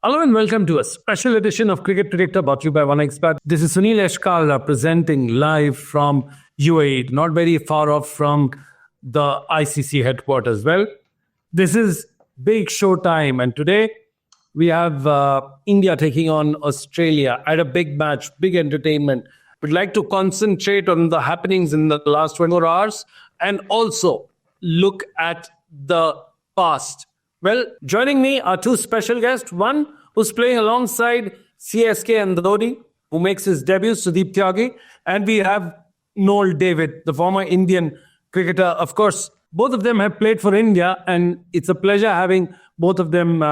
Hello and welcome to a special edition of Cricket Predictor brought to you by OneXpert. This is Sunil Eshkal presenting live from UAE, not very far off from the ICC headquarters. Well, this is big show time, and today we have India taking on Australia at a big match, big entertainment. We'd like to concentrate on the happenings in the last 24 hours and also look at the past. Well, joining me are two special guests. One who's playing alongside CSK and Dhoni, who makes his debut, Sudeep Tyagi. And we have Noel David, the former Indian cricketer. Of course, both of them have played for India, and it's a pleasure having both of them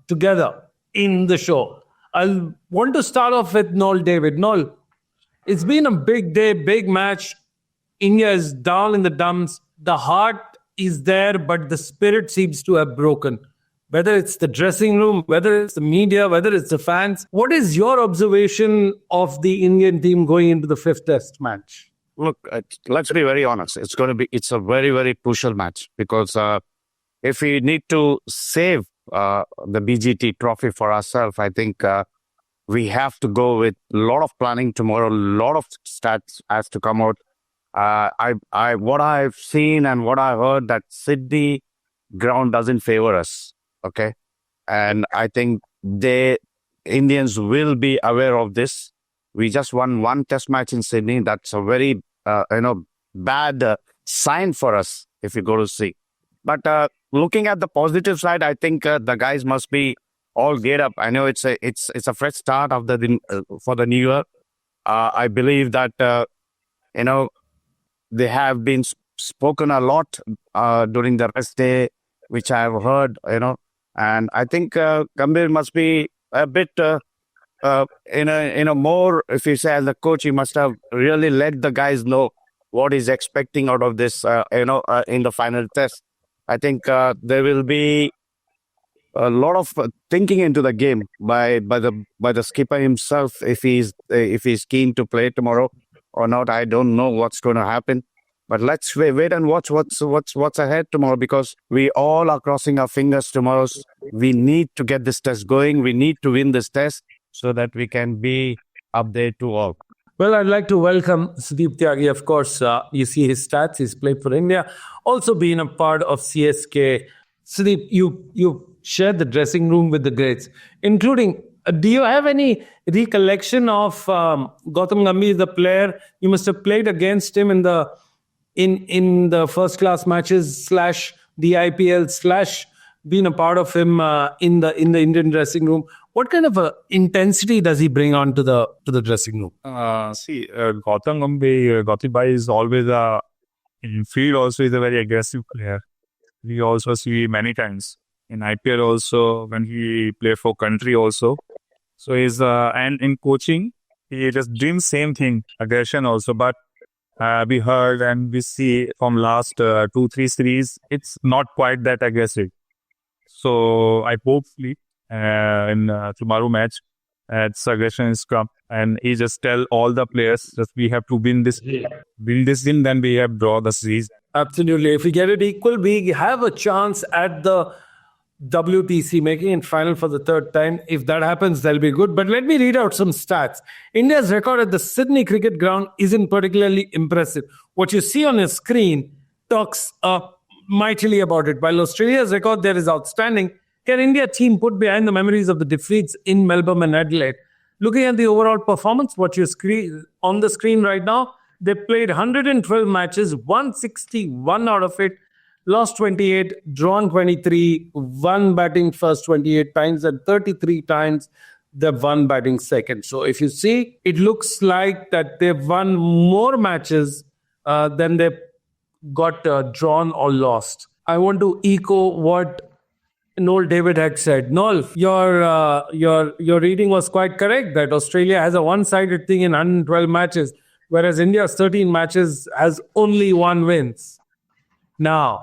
together in the show. I want to start off with Noel David. Noel, it's been a big day, big match. India is down in the dumps. The heart is there, but the spirit seems to have broken. Whether it's the dressing room, whether it's the media, whether it's the fans. What is your observation of the Indian team going into the fifth test match? Look, let's be very honest. It's a very, very crucial match because if we need to save the BGT trophy for ourselves, I think we have to go with a lot of planning tomorrow. A lot of stats has to come out. What I've seen and what I heard that Sydney ground doesn't favor us. Okay, and I think Indians will be aware of this. We just won one test match in Sydney. That's a very bad sign for us if you go to see. But looking at the positive side, I think the guys must be all geared up. I know it's a fresh start of for the new year. I believe that they have been spoken a lot during the rest day, which I have heard. And I think Gambhir must be a bit more. If you say as a coach, he must have really let the guys know what he's expecting out of this. In the final test, I think there will be a lot of thinking into the game by the skipper himself. If he's keen to play tomorrow or not, I don't know what's going to happen. But let's wait and watch what's ahead tomorrow, because we all are crossing our fingers tomorrow. We need to get this test going. We need to win this test so that we can be up there to all. Well, I'd like to welcome Sudeep Tyagi. Of course, you see his stats. He's played for India. Also being a part of CSK. Sudeep, you shared the dressing room with the greats, including, do you have any recollection of Gautam Gambhir, the player? You must have played against him in the first class matches / the IPL / being a part of him in the Indian dressing room. What kind of intensity does he bring onto the dressing room? Gautam Gambhir is always in field also is a very aggressive player. We also see many times in IPL also when he play for country also. So he's and in coaching he just doing same thing, aggression also. But we heard and we see from last 2-3 series, it's not quite that aggressive. So I hopefully in tomorrow match, its aggression is come, and he just tell all the players that we have to win this win, then we have draw the series. Absolutely. If we get it equal, we have a chance at the WTC, making it final for the third time. If that happens, that'll be good. But let me read out some stats. India's record at the Sydney cricket ground isn't particularly impressive. What you see on your screen talks mightily about it. While Australia's record there is outstanding, can India team put behind the memories of the defeats in Melbourne and Adelaide? Looking at the overall performance, what you screen on the screen right now, they played 112 matches, 161 out of it, lost 28, drawn 23, won batting first 28 times, and 33 times they've won batting second. So if you see, it looks like that they've won more matches than they've got drawn or lost. I want to echo what Noel David had said. Noel, your reading was quite correct that Australia has a one-sided thing in 112 matches, whereas India's 13 matches has only 1 wins. Now,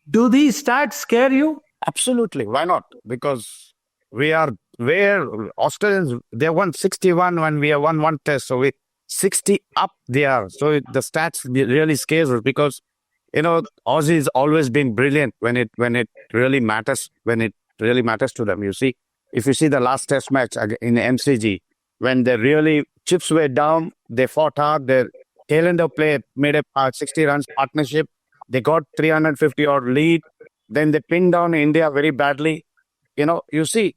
do these stats scare you? Absolutely. Why not? Because we are where Australians, they won 61 when we have won one test. So we 60 up there. So the stats really scares us because, Aussie's always been brilliant when it really matters to them, you see. If you see the last test match in the MCG, when the really chips were down, they fought hard. Their tail end of play made a 60 runs partnership. They got 350 odd lead. Then they pinned down India very badly. You see,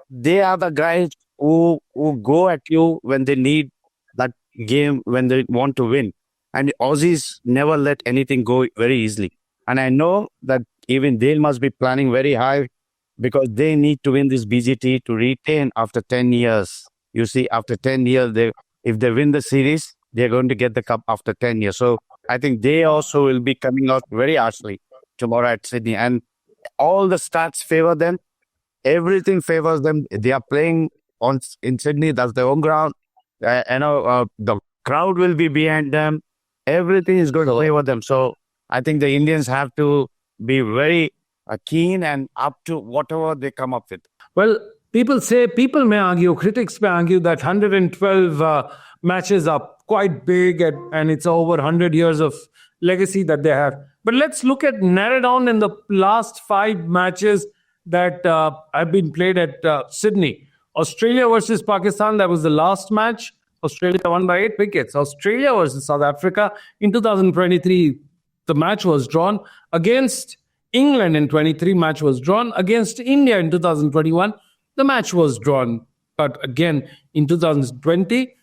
they are the guys who go at you when they need that game, when they want to win. And Aussies never let anything go very easily. And I know that even they must be planning very high because they need to win this BGT to retain after 10 years. You see, after 10 years, if they win the series, they're going to get the cup after 10 years. So I think they also will be coming out very harshly tomorrow at Sydney. And all the stats favor them. Everything favors them. They are playing in Sydney. That's their home ground. The crowd will be behind them. Everything is going to favor them. So I think the Indians have to be very keen and up to whatever they come up with. Well, people may argue, critics may argue that 112 matches are quite big and it's over 100 years of legacy that they have. But let's narrow down in the last 5 matches that have been played at Sydney. Australia versus Pakistan, that was the last match. Australia won by 8 wickets. Australia versus South Africa in 2023, the match was drawn. Against England in 23, match was drawn. Against India in 2021, the match was drawn. But again, in 2020,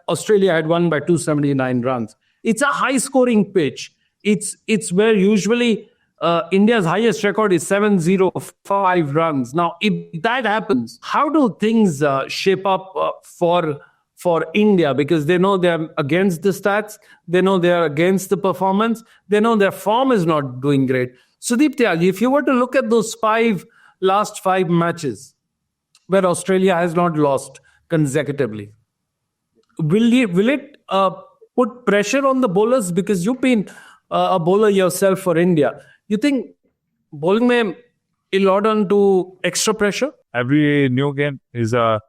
Australia had won by 279 runs. It's a high-scoring pitch. It's where usually India's highest record is 705 runs. Now, if that happens, how do things shape up for India? Because they know they're against the stats, they know they're against the performance, they know their form is not doing great. Sudeep Tyagi, if you were to look at those last 5 matches where Australia has not lost consecutively, will it put pressure on the bowlers? Because you've been a bowler yourself for India. You think bowling may allot on to extra pressure? Every new game is a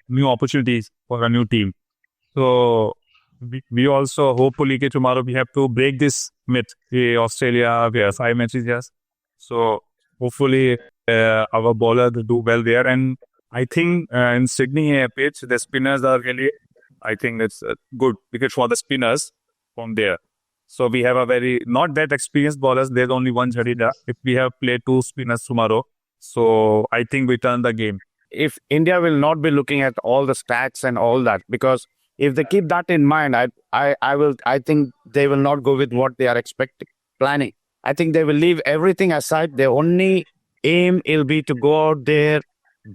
new opportunity for a new team. So we also hopefully tomorrow we have to break this myth. Australia, we have 5 matches, yes. So hopefully our bowler will do well there. And I think in Sydney pitch, the spinners are really, I think it's a good wicket for the spinners from there. So we have a very, not that experienced bowlers. There's only one Jadeja. If we have played 2 spinners tomorrow, so I think we turn the game. If India will not be looking at all the stats and all that, because if they keep that in mind, I think they will not go with what they are planning. I think they will leave everything aside. Their only aim will be to go out there,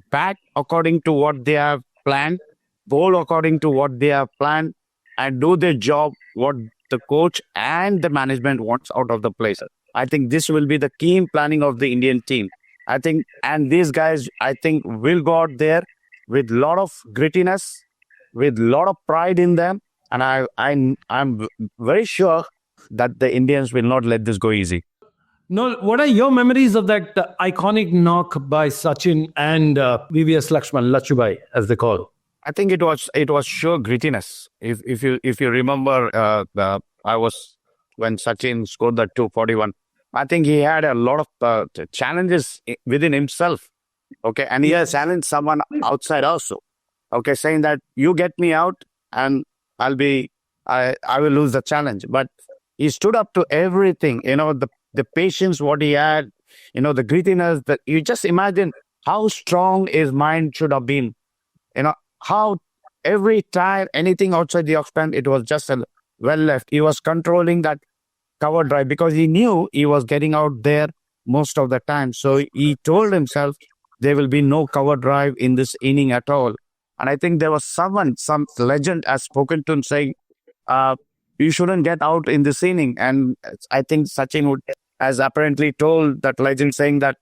bat according to what they have planned, bowl according to what they have planned, and do their job, what the coach and the management wants out of the place. I think this will be the keen planning of the Indian team. I think, and these guys, I think, will go out there with a lot of grittiness, with a lot of pride in them. And I'm very sure that the Indians will not let this go easy. No, what are your memories of that iconic knock by Sachin and VVS Lakshman, Lachubai, as they call? I think it was sure grittiness. If you remember, I was when Sachin scored that 241. I think he had a lot of challenges within himself. Okay, and he has challenged someone outside also. Okay, saying that you get me out and I will lose the challenge. But he stood up to everything. The patience what he had. The grittiness. That you just imagine how strong his mind should have been. How every time anything outside the off stand, it was just well left. He was controlling that cover drive because he knew he was getting out there most of the time. So he told himself there will be no cover drive in this inning at all. And I think there was some legend has spoken to him saying, you shouldn't get out in this inning. And I think Sachin has apparently told that legend saying that,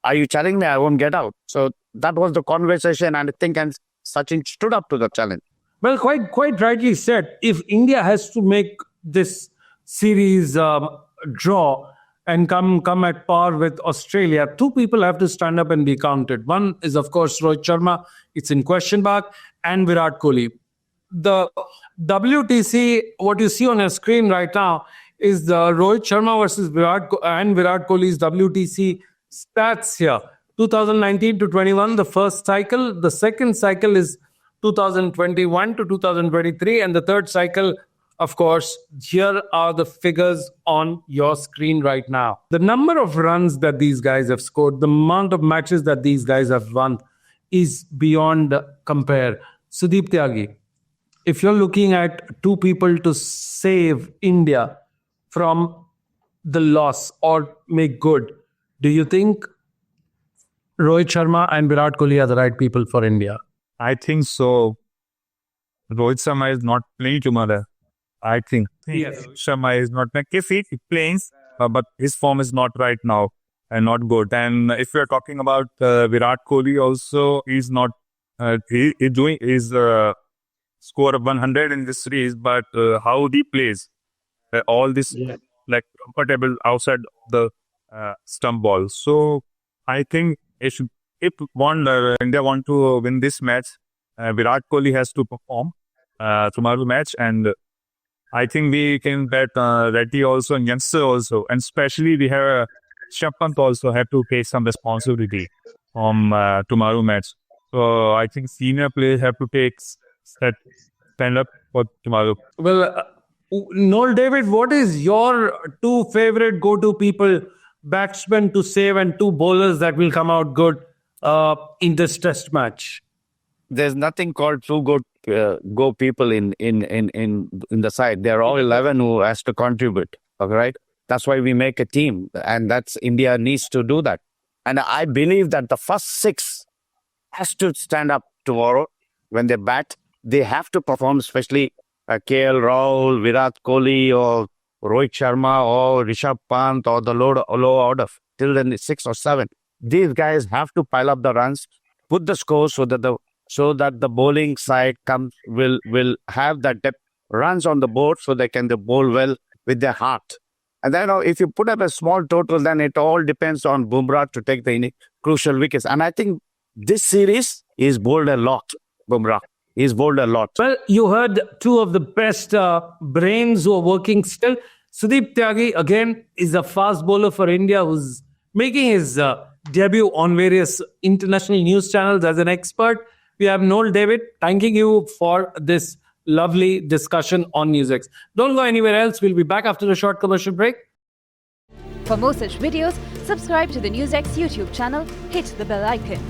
are you challenging me? I won't get out. So that was the conversation. And I think Sachin stood up to the challenge. Well, quite rightly said. If India has to make this series draw and come at par with Australia, 2 people have to stand up and be counted. One is, of course, Rohit Sharma. It's in question mark. And Virat Kohli. The WTC, what you see on your screen right now, is the Rohit Sharma versus Virat Kohli's WTC stats here. 2019 to 21, the first cycle. The second cycle is 2021 to 2023. And the third cycle, of course, here are the figures on your screen right now. The number of runs that these guys have scored, the amount of matches that these guys have won is beyond compare. Sudeep Tyagi, if you're looking at two people to save India from the loss or make good, do you think Rohit Sharma and Virat Kohli are the right people for India? I think so. Rohit Sharma is not playing tomorrow. I think Yes. Sharma is not playing. If he plays, but his form is not right now and not good. And if we are talking about Virat Kohli, also he's not. He doing his score of 100 in this series, but how he plays, all this like comfortable outside the stump ball. So I think if India want to win this match, Virat Kohli has to perform tomorrow match, and I think we can bet Reddy also and Youngster also, and especially we have Sharma also have to take some responsibility from tomorrow match. So I think senior players have to stand up for tomorrow. Well, Noel David, what is your two favorite go-to people, batsmen to save and two bowlers that will come out good in this test match? There's nothing called two go people in the side. They're all 11 who has to contribute. Okay, right? That's why we make a team, and that's India needs to do that. And I believe that the first six has to stand up tomorrow when they bat. They have to perform, especially KL Rahul, Virat Kohli, or Rohit Sharma, or Rishabh Pant, or the low order till then 6 or 7. These guys have to pile up the runs, put the score so that the bowling side will have that depth, runs on the board so they can bowl well with their heart. And then if you put up a small total, then it all depends on Bumrah to take the crucial wickets. And I think this series is bowled a lot, Bumrah. He's bowled a lot. Well, you heard two of the best brains who are working still. Sudeep Tyagi, again, is a fast bowler for India who's making his debut on various international news channels as an expert. We have Noel David thanking you for this lovely discussion on Newsx. Don't go anywhere else. We'll be back after a short commercial break. For more such videos, subscribe to the Newsx YouTube channel, hit the bell icon.